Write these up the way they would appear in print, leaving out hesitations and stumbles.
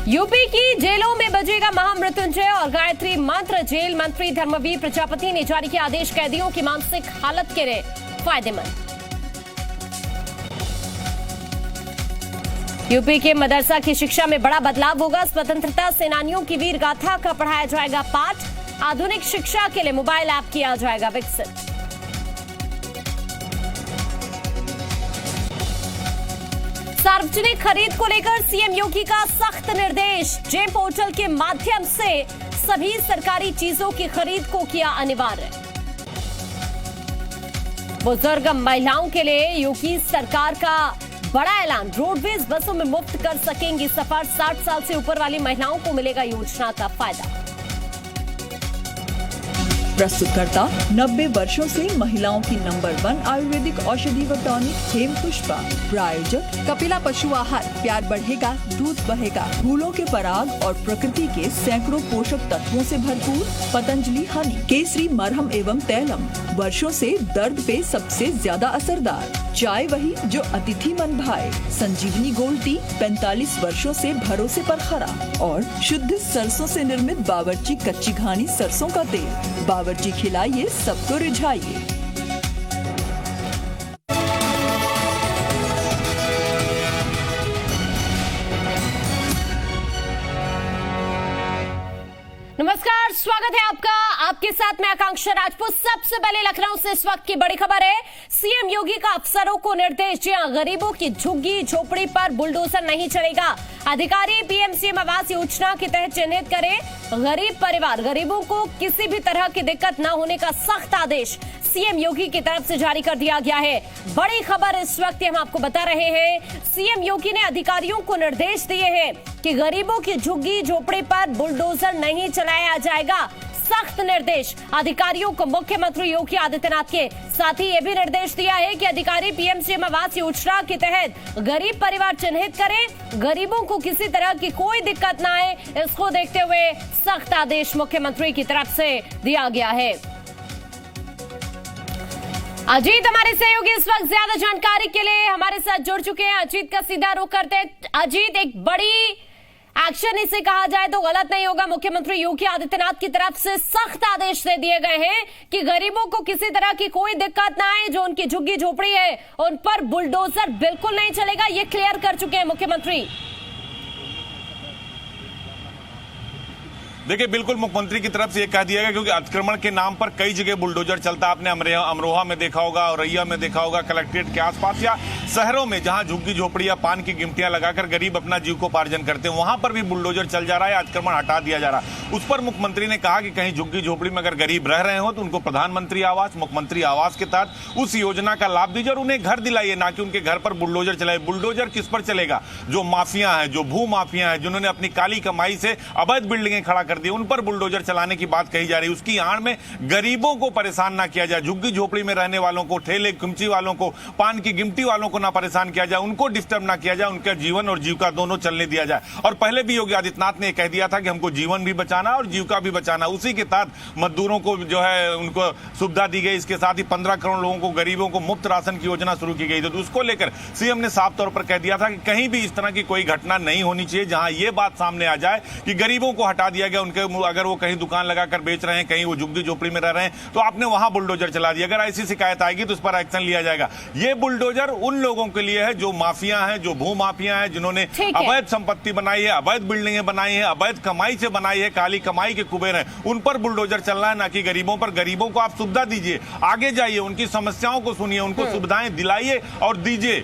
UP की जेलों में बजेगा महामृत्युंजय और गायत्री मंत्र। जेल मंत्री धर्मवीर प्रजापति ने जारी किया आदेश, कैदियों की मानसिक हालत के लिए फायदेमंद। यूपी के मदरसा की शिक्षा में बड़ा बदलाव होगा। स्वतंत्रता सेनानियों की वीर गाथा का पढ़ाया जाएगा पाठ। आधुनिक शिक्षा के लिए मोबाइल ऐप किया जाएगा विकसित। सार्वजनिक खरीद को लेकर सीएम योगी का सख्त निर्देश। जेम पोर्टल के माध्यम से सभी सरकारी चीजों की खरीद को किया अनिवार्य। बुजुर्ग महिलाओं के लिए योगी सरकार का बड़ा ऐलान। रोडवेज बसों में मुफ्त कर सकेंगी सफर। 60 साल से ऊपर वाली महिलाओं को मिलेगा योजना का फायदा। प्रस्तुतकर्ता 90 वर्षों से महिलाओं की नंबर 1 आयुर्वेदिक औषधि व टॉनिक हेम पुष्पा। प्रायोजक कपिला पशु आहार। प्यार बढ़ेगा, दूध बहेगा। फूलों के पराग और प्रकृति के सैकड़ों पोषक तत्वों से भरपूर पतंजलि हनी। केसरी मरहम एवं तैलम, वर्षों से दर्द पे सबसे ज्यादा असरदार। चाय वही जो अतिथि मन भाए। संजीवनी गोल्ड टी 45 वर्षों से भरोसे पर खरा। और शुद्ध सरसों से निर्मित बावर्ची कच्ची घानी सरसों का तेल। बावर्ची खिलाइए, सबको रिझाइए। नमस्कार, स्वागत है आपका। आपके साथ मैं आकांक्षा राजपूत। सबसे पहले लखनऊ से इस वक्त की बड़ी खबर है। सीएम योगी का अफसरों को निर्देश। जी हां, गरीबों की झुग्गी झोपड़ी पर बुलडोजर नहीं चलेगा। अधिकारी पीएम आवास योजना के तहत चिन्हित करें गरीब परिवार। गरीबों को किसी भी तरह की दिक्कत न होने का सख्त आदेश सीएम योगी की तरफ से जारी कर दिया गया है। बड़ी खबर इस वक्त हम आपको बता रहे हैं। सीएम योगी ने अधिकारियों को निर्देश दिए हैं कि गरीबों की झुग्गी झोपड़ी पर बुलडोजर नहीं चलाया जाएगा। सख्त निर्देश अधिकारियों को मुख्यमंत्री योगी आदित्यनाथ के। साथ ही ये भी निर्देश दिया है कि अधिकारी पीएम आवास योजना के तहत गरीब परिवार चिन्हित करें। गरीबों को किसी तरह की कोई दिक्कत न आए, इसको देखते हुए सख्त आदेश मुख्यमंत्री की तरफ से दिया गया है। अजीत हमारे सहयोगी इस वक्त ज्यादा जानकारी के लिए हमारे साथ जुड़ चुके हैं। अजीत का सीधा रुख करते हैं। अजीत, एक बड़ी एक्शन इसे कहा जाए तो गलत नहीं होगा। मुख्यमंत्री योगी आदित्यनाथ की तरफ से सख्त आदेश दे दिए गए हैं कि गरीबों को किसी तरह की कोई दिक्कत ना आए। जो उनकी झुग्गी झोपड़ी है उन पर बुलडोजर बिल्कुल नहीं चलेगा, ये क्लियर कर चुके हैं मुख्यमंत्री। देखिए, बिल्कुल मुख्यमंत्री की तरफ से ये कह दिया गया, क्योंकि अतिक्रमण के नाम पर कई जगह बुलडोजर चलता है। आपने अमरोहा में देखा होगा, औरैया में देखा होगा, कलेक्ट्रेट के आसपास या शहरों में जहां झुग्गी झोपड़ी या पान की गिमटियां लगाकर गरीब अपना जीविकोपार्जन करते हैं, वहां पर भी बुलडोजर चल जा रहा है, अतिक्रमण हटा दिया जा रहा है। उस पर मुख्यमंत्री ने कहा कि कहीं झुग्गी झोपड़ी में अगर गरीब रह रहे हो तो उनको प्रधानमंत्री आवास, मुख्यमंत्री आवास के तहत उस योजना का लाभ दीजिए और उन्हें घर दिलाइए, ना कि उनके घर पर बुलडोजर चलाइए। बुलडोजर किस पर चलेगा? जो माफिया है, जो भू माफिया है, जिन्होंने अपनी काली कमाई से अवैध बिल्डिंगें खड़ा कर दी, उन पर बुलडोजर चलाने की बात कही जा रही है। उसकी आड़ में गरीबों को परेशान ना किया जाए। झुग्गी झोपड़ी में रहने वालों को, ठेले कुमची वालों को, पान की गिमटी वालों को ना परेशान किया जाए, उनको डिस्टर्ब ना किया जाए, उनका जीवन और जीविका दोनों चलने दिया जाए। और पहले भी योगी आदित्यनाथ ने कह दिया था कि हमको जीवन भी बचाना और जीविका भी बचाना। उसी के तहत मजदूरों को जो है उनको सुविधा दी गई। इसके साथ ही 15 करोड़ लोगों को, गरीबों को मुफ्त राशन की योजना शुरू की गई। तो उसको लेकर सीएम ने साफ तौर पर कह दिया था कि कहीं भी इस तरह की कोई घटना नहीं होनी चाहिए जहां यह बात सामने आ जाए कि गरीबों को हटा दिया गया। उनके अगर वो कहीं दुकान लगाकर बेच रहे हैं, कहीं वो झुग्गी झोपड़ी में रह रहे हैं, तो आपने वहां बुलडोजर चला दिया। अगर ऐसी शिकायत आएगी तो उस पर एक्शन लिया जाएगा। ये बुलडोजर उन लोगों के लिए है जो माफिया हैं, जो भू माफिया हैं, जिन्होंने अवैध संपत्ति बनाई है, अवैध बिल्डिंगें बनाई है, अवैध कमाई से बनाई है, काली कमाई के कुबेर हैं, उन पर बुलडोजर चलना है, ना कि गरीबों पर। गरीबों को आप सुविधा दीजिए, आगे जाइए, उनकी समस्याओं को सुनिए, उनको सुविधाएं दिलाइए और दीजिए।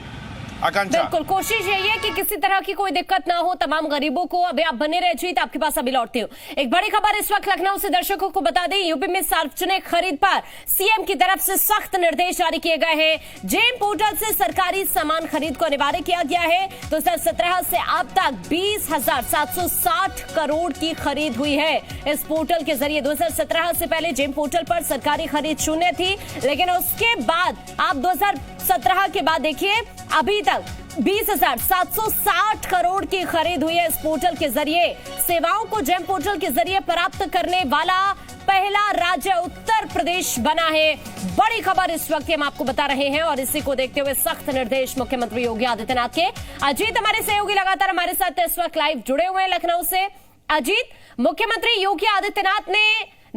आकांक्षा, बिल्कुल कोशिश यही है कि किसी तरह की कोई दिक्कत ना हो तमाम गरीबों को। अभी आप बने रहे जीत, आपके पास अभी लौटती हूँ। एक बड़ी खबर इस वक्त लखनऊ से दर्शकों को बता दें। यूपी में सार्वजनिक खरीद पर सीएम की तरफ से सख्त निर्देश जारी किए गए हैं। जेम पोर्टल से सरकारी सामान खरीद को अनिवार्य किया गया है। 2017 से अब तक 20,760 करोड़ की खरीद हुई है इस पोर्टल के जरिए। 2017 से पहले जेम पोर्टल पर सरकारी खरीद शून्य थी, लेकिन उसके बाद आप 2017 के बाद देखिए अभी तक 20,760 करोड़ की खरीद हुई है इस पोर्टल के जरिए। सेवाओं को जेम पोर्टल के जरिए प्राप्त करने वाला पहला राज्य उत्तर प्रदेश बना है। बड़ी खबर इस वक्त हम आपको बता रहे हैं और इसी को देखते हुए सख्त निर्देश मुख्यमंत्री योगी आदित्यनाथ के। अजीत हमारे सहयोगी लगातार हमारे साथ इस वक्त लाइव जुड़े हुए हैं लखनऊ से। अजीत, मुख्यमंत्री योगी आदित्यनाथ ने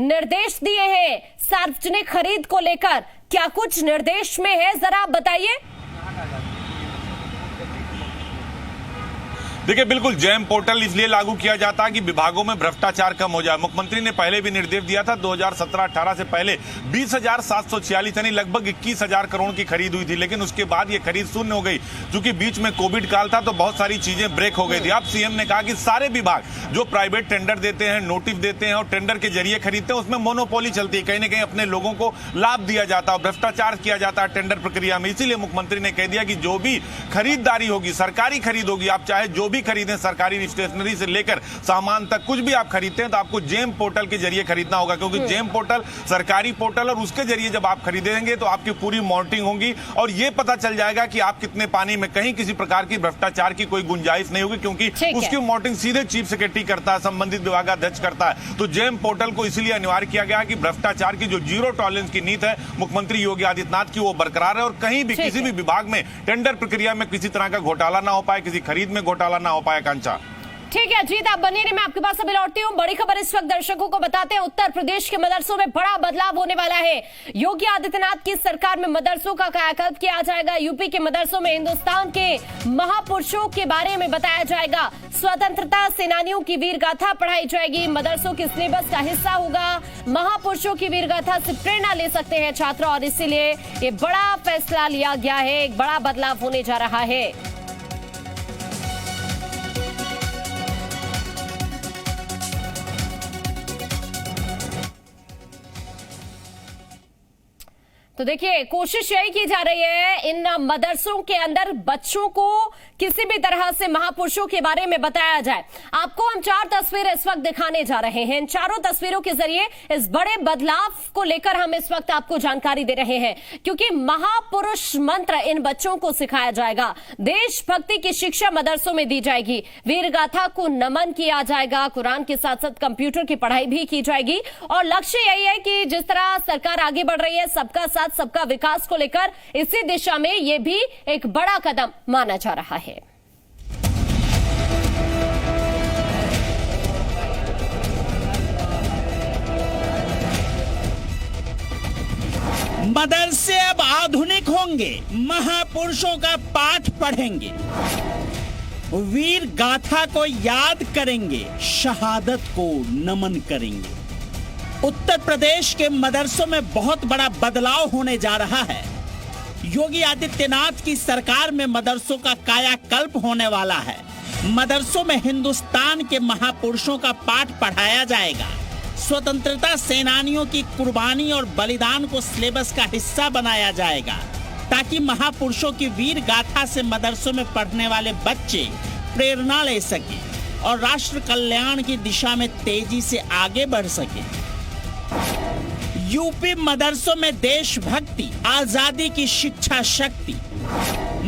निर्देश दिए हैं सार्वजनिक खरीद को लेकर, क्या कुछ निर्देश में है, जरा आप बताइए। देखिए, बिल्कुल जेम पोर्टल इसलिए लागू किया जाता है कि विभागों में भ्रष्टाचार कम हो जाए। मुख्यमंत्री ने पहले भी निर्देश दिया था, 2017-18 से पहले 20,746 यानी लगभग 21,000 करोड़ की खरीद हुई थी, लेकिन उसके बाद ये खरीद शून्य हो गई। क्योंकि बीच में कोविड काल था तो बहुत सारी चीजें ब्रेक हो गई थी। अब सीएम ने कहा कि सारे विभाग जो प्राइवेट टेंडर देते हैं, नोटिस देते हैं और टेंडर के जरिए खरीदते हैं, उसमें मोनोपोली चलती है। कहीं ना कहीं अपने लोगों को लाभ दिया जाता है, भ्रष्टाचार किया जाता है टेंडर प्रक्रिया में। इसीलिए मुख्यमंत्री ने कह दिया कि जो भी खरीदारी होगी, सरकारी खरीद होगी, आप चाहे जो भी खरीदें, सरकारी स्टेशनरी से लेकर सामान तक कुछ भी आप खरीदते हैं तो आपको जेम पोर्टल के जरिए खरीदना होगा। क्योंकि जेम पोर्टल सरकारी पोर्टल और उसके जरिए जब आप खरीदेंगे तो आपकी पूरी मॉनिटरिंग होगी और यह पता चल जाएगा कि आप कितने पानी में, कहीं किसी प्रकार की भ्रष्टाचार की कोई गुंजाइश नहीं होगी, क्योंकि उसकी मॉनिटरिंग सीधे चीफ सेक्रेटरी करता है, संबंधित विभागाध्यक्ष करता है। तो जेम पोर्टल को इसलिए अनिवार्य किया गया कि भ्रष्टाचार की जो जीरो टॉलरेंस की नीति है मुख्यमंत्री योगी आदित्यनाथ की, वो बरकरार है और कहीं भी किसी भी विभाग में टेंडर प्रक्रिया में किसी तरह का घोटाला ना हो पाए, किसी खरीद में घोटाला ना हो पाए। कांचा, ठीक है अजीत, आप बने रहिए, मैं आपके पास अभी लौटती हूँ। बड़ी खबर इस वक्त दर्शकों को बताते हैं, उत्तर प्रदेश के मदरसों में बड़ा बदलाव होने वाला है। योगी आदित्यनाथ की सरकार में मदरसों का कायाकल्प किया जाएगा। यूपी के मदरसों में हिंदुस्तान के महापुरुषों के बारे में बताया जाएगा। स्वतंत्रता सेनानियों की वीर गाथा पढ़ाई जाएगी। मदरसों के सिलेबस का हिस्सा होगा। महापुरुषों की वीर गाथा से प्रेरणा ले सकते हैं छात्र और इसीलिए ये बड़ा फैसला लिया गया है। एक बड़ा बदलाव होने जा रहा है। तो देखिए, कोशिश यही की जा रही है इन मदरसों के अंदर बच्चों को किसी भी तरह से महापुरुषों के बारे में बताया जाए। आपको हम 4 तस्वीरें इस वक्त दिखाने जा रहे हैं। इन चारों तस्वीरों के जरिए इस बड़े बदलाव को लेकर हम इस वक्त आपको जानकारी दे रहे हैं, क्योंकि महापुरुष मंत्र इन बच्चों को सिखाया जाएगा। देशभक्ति की शिक्षा मदरसों में दी जाएगी। वीर गाथा को नमन किया जाएगा। कुरान के साथ साथ कंप्यूटर की पढ़ाई भी की जाएगी और लक्ष्य यही है कि जिस तरह सरकार आगे बढ़ रही है सबका साथ सबका विकास को लेकर, इसी दिशा में यह भी एक बड़ा कदम माना जा रहा है। मदरसे अब आधुनिक होंगे, महापुरुषों का पाठ पढ़ेंगे, वीर गाथा को याद करेंगे, शहादत को नमन करेंगे। उत्तर प्रदेश के मदरसों में बहुत बड़ा बदलाव होने जा रहा है। योगी आदित्यनाथ की सरकार में मदरसों का कायाकल्प होने वाला है। मदरसों में हिंदुस्तान के महापुरुषों का पाठ पढ़ाया जाएगा। स्वतंत्रता सेनानियों की कुर्बानी और बलिदान को सिलेबस का हिस्सा बनाया जाएगा, ताकि महापुरुषों की वीर गाथा से मदरसों में पढ़ने वाले बच्चे प्रेरणा ले सके और राष्ट्र कल्याण की दिशा में तेजी से आगे बढ़ सके। यूपी मदरसों में देशभक्ति, आजादी की शिक्षा शक्ति,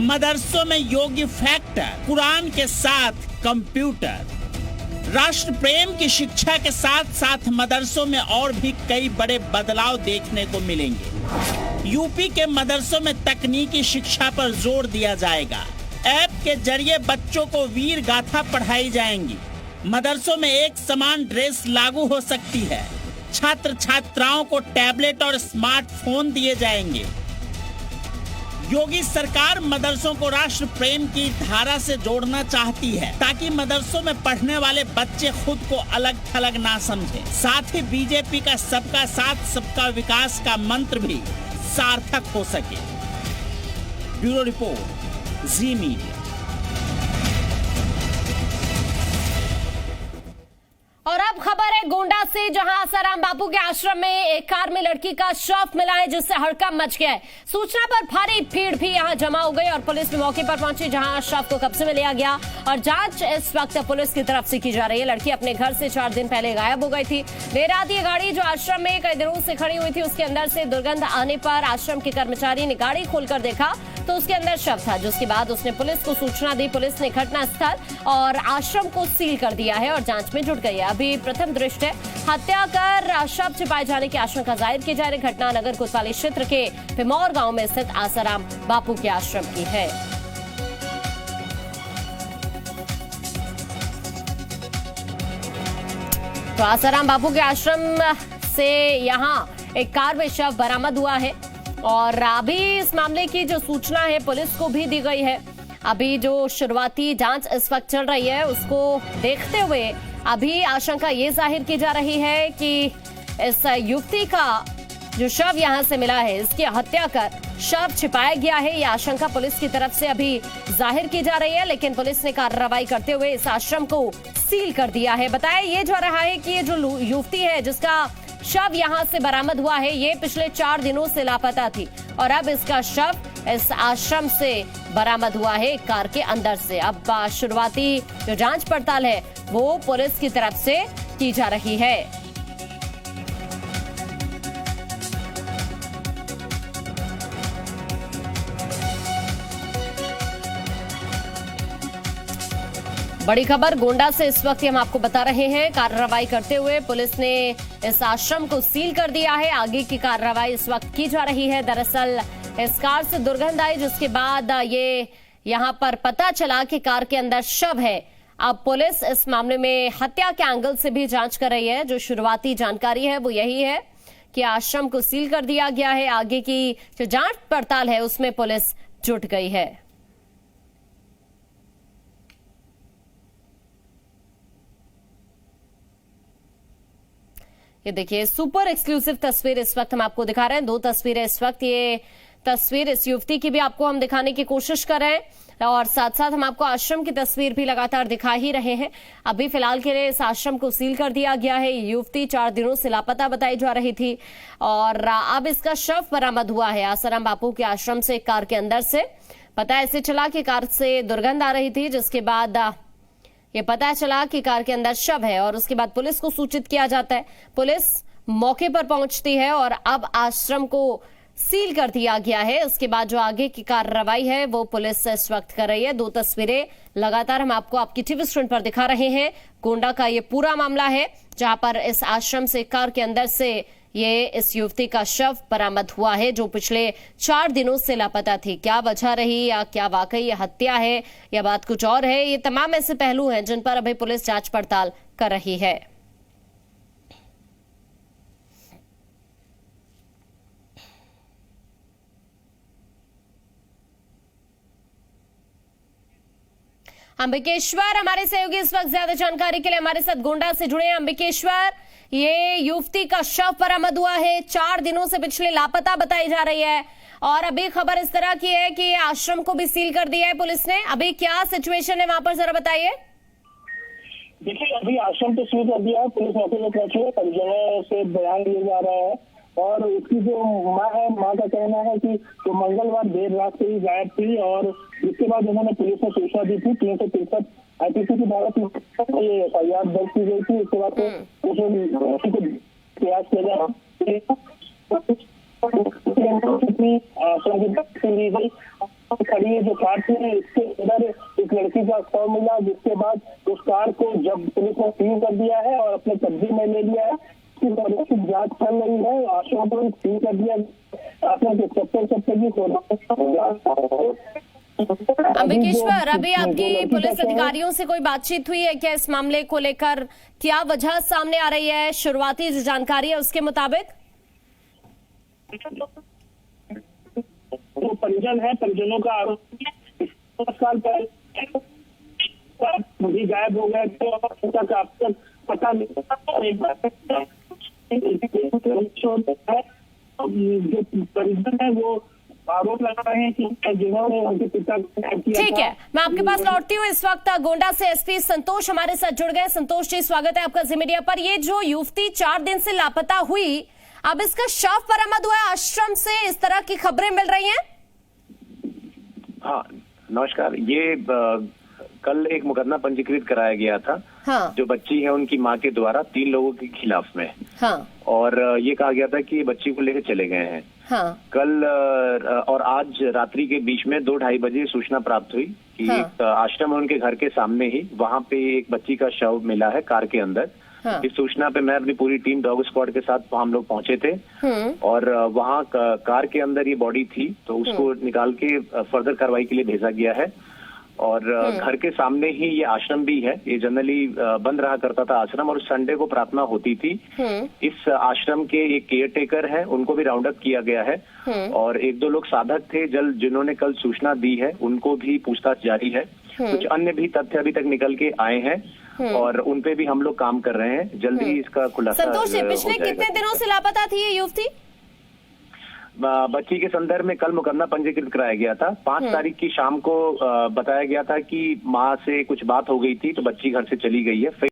मदरसों में योगी फैक्टर, कुरान के साथ कंप्यूटर, राष्ट्र प्रेम की शिक्षा के साथ साथ मदरसों में और भी कई बड़े बदलाव देखने को मिलेंगे। यूपी के मदरसों में तकनीकी शिक्षा पर जोर दिया जाएगा। ऐप के जरिए बच्चों को वीर गाथा पढ़ाई जाएंगी। मदरसों में एक समान ड्रेस लागू हो सकती है। छात्र छात्राओं को टैबलेट और स्मार्टफोन दिए जाएंगे। योगी सरकार मदरसों को राष्ट्र प्रेम की धारा से जोड़ना चाहती है, ताकि मदरसों में पढ़ने वाले बच्चे खुद को अलग थलग ना समझें। साथ ही बीजेपी का सबका साथ सबका विकास का मंत्र भी सार्थक हो सके। ब्यूरो रिपोर्ट, जी मीडिया। और अब खबर है गोंडा से, जहां आसाराम बापू के आश्रम में एक कार में लड़की का शव मिला है, जिससे हड़कंप मच गया है। सूचना पर भारी भीड़ भी यहां जमा हो गई और पुलिस भी मौके पर पहुंची, जहां शव को कब्जे में लिया गया और जांच इस वक्त पुलिस की तरफ से की जा रही है। लड़की अपने घर से 4 दिन पहले गायब हो गई थी। देर रात ये गाड़ी जो आश्रम में कई दिनों से खड़ी हुई थी, उसके अंदर से दुर्गंध आने पर आश्रम के कर्मचारी ने गाड़ी खोलकर देखा तो उसके अंदर शव था, जिसके बाद उसने पुलिस को सूचना दी। पुलिस ने घटनास्थल और आश्रम को सील कर दिया है और जांच में जुट गई है। अभी प्रथम दृष्टया हत्या कर शव छिपाए जाने की आशंका जाहिर की जा रही। घटना नगर कोतवाली क्षेत्र के पिमौर गांव में स्थित आसाराम बापू के आश्रम की है। तो आसाराम बापू के आश्रम से यहां एक कार में शव बरामद हुआ है और अभी इस मामले की जो सूचना है पुलिस को भी दी गई है। अभी जो शुरुआती जांच इस वक्त चल रही है उसको देखते हुए अभी आशंका ये जाहिर की जा रही है कि इस युवती का जो शव यहां से मिला है इसकी हत्या कर शव छिपाया गया है। ये आशंका पुलिस की तरफ से अभी जाहिर की जा रही है, लेकिन पुलिस ने कार्रवाई करते हुए इस आश्रम को सील कर दिया है। बताया ये जा रहा है कि ये जो युवती है जिसका शव यहां से बरामद हुआ है ये पिछले 4 दिनों से लापता थी और अब इसका शव इस आश्रम से बरामद हुआ है कार के अंदर से। अब शुरुआती जो जांच पड़ताल है वो पुलिस की तरफ से की जा रही है। बड़ी खबर गोंडा से इस वक्त हम आपको बता रहे हैं। कार्रवाई करते हुए पुलिस ने इस आश्रम को सील कर दिया है। आगे की कार्रवाई इस वक्त की जा रही है। दरअसल इस कार से दुर्गंध आई जिसके बाद ये यहां पर पता चला कि कार के अंदर शव है। अब पुलिस इस मामले में हत्या के एंगल से भी जांच कर रही है। जो शुरुआती जानकारी है वो यही है कि आश्रम को सील कर दिया गया है। आगे की जो जांच पड़ताल है उसमें पुलिस जुट गई है। ये देखिए सुपर एक्सक्लूसिव तस्वीर इस वक्त हम आपको दिखा रहे हैं। 2 तस्वीरें इस वक्त। ये तस्वीर इस युवती की भी आपको हम दिखाने की कोशिश कर रहे हैं और साथ साथ हम आपको आश्रम की तस्वीर भी लगातार दिखा ही रहे हैं। अभी फिलहाल के लिए इस आश्रम को सील कर दिया गया है। ये युवती 4 दिनों से लापता बताई जा रही थी और अब इसका शव बरामद हुआ है आसाराम बापू के आश्रम से कार के अंदर से। पता ऐसे चला कि कार से दुर्गंध आ रही थी जिसके बाद ये पता चला कि कार के अंदर शव है और उसके बाद पुलिस को सूचित किया जाता है। पुलिस मौके पर पहुंचती है और अब आश्रम को सील कर दिया गया है। उसके बाद जो आगे की कार्रवाई है वो पुलिस इस वक्त कर रही है। 2 तस्वीरें लगातार हम आपको आपकी टीवी स्क्रीन पर दिखा रहे हैं। गोंडा का ये पूरा मामला है जहां पर इस आश्रम से कार के अंदर से ये इस युवती का शव बरामद हुआ है जो पिछले 4 दिनों से लापता थी। क्या वजह रही या क्या वाकई ये हत्या है या बात कुछ और है, ये तमाम ऐसे पहलू हैं जिन पर अभी पुलिस जांच पड़ताल कर रही है। अंबिकेश्वर हमारे सहयोगी इस वक्त ज्यादा जानकारी के लिए हमारे साथ गोंडा से जुड़े हैं। अंबिकेश्वर, ये युवती का शव बरामद हुआ है, 4 दिनों से पिछले लापता बताई जा रही है और अभी खबर इस तरह की है कि आश्रम को भी सील कर दिया है पुलिस ने। अभी क्या सिचुएशन है वहां पर, जरा बताइए। देखिए अभी आश्रम तो सील कर दिया है, पुलिस मौके पर पहुंची है, परिजनों से बयान लिया जा रहा है और उसकी जो माँ है, माँ का कहना है कि वो मंगलवार देर रात से ही गायब थी और इसके बाद उन्होंने पुलिस में सूचना दी थी। 363 IPC की धारा ये FIR दर्ज की गई थी। इसके बाद प्रयास किया जा खड़ी है जो कार थी इसके अंदर एक लड़की का शव मिला, जिसके बाद उस कार को जब पुलिस ने सील कर दिया है और अपने कब्जे में ले लिया है। जांच चल रही है, आश्रम को सील कर दिया। अंबिकेश्वर, अभी आपकी पुलिस अधिकारियों से कोई बातचीत हुई है क्या इस मामले को लेकर? क्या वजह सामने आ रही है? शुरुआती जो जानकारी है उसके मुताबिक तो परिजन है, परिजनों का आरोप 10 साल पहले भी गायब हो गए थे और अब तक पता नहीं। जो परिजन है वो आरोप लगा रहे हैं कि जिन्होंने उनके पिता को ठीक है, मैं आपके पास लौटती हूँ। इस वक्त गोंडा से SP संतोष हमारे साथ जुड़ गए। संतोष जी, स्वागत है आपका जी मीडिया पर। ये जो युवती 4 दिन से लापता हुई, अब इसका शव बरामद हुआ है आश्रम से, इस तरह की खबरें मिल रही हैं। हाँ नमस्कार। ये कल एक मुकदमा पंजीकृत कराया गया था। हाँ। जो बच्ची है उनकी मां के द्वारा 3 लोगों के खिलाफ में। हाँ। और ये कहा गया था कि बच्ची को लेकर चले गए हैं। हाँ। कल और आज रात्रि के बीच में 2-2:30 बजे सूचना प्राप्त हुई कि हाँ। एक आश्रम है उनके घर के सामने ही, वहां पे एक बच्ची का शव मिला है कार के अंदर। हाँ। इस सूचना पे मैं अपनी पूरी टीम डॉग स्क्वाड के साथ हम लोग पहुंचे थे और वहां कार के अंदर ये बॉडी थी, तो उसको निकाल के फर्दर कार्रवाई के लिए भेजा गया है। और घर के सामने ही ये आश्रम भी है। ये जनरली बंद रहा करता था आश्रम, और संडे को प्रार्थना होती थी। इस आश्रम के एक केयर टेकर है, उनको भी राउंड अप किया गया है, और 1-2 लोग साधक थे जिन्होंने कल सूचना दी है, उनको भी पूछताछ जारी है। कुछ अन्य भी तथ्य अभी तक निकल के आए हैं और उन पे भी हम लोग काम कर रहे हैं। जल्दी ही इसका खुलासा संतोष जी, हो पिछले जाएगा। कितने दिनों से लापता थी ये युवती? बच्ची के संदर्भ में कल मुकदमा पंजीकृत कराया गया था। 5 तारीख की शाम को बताया गया था कि माँ से कुछ बात हो गई थी, तो बच्ची घर से चली गई है।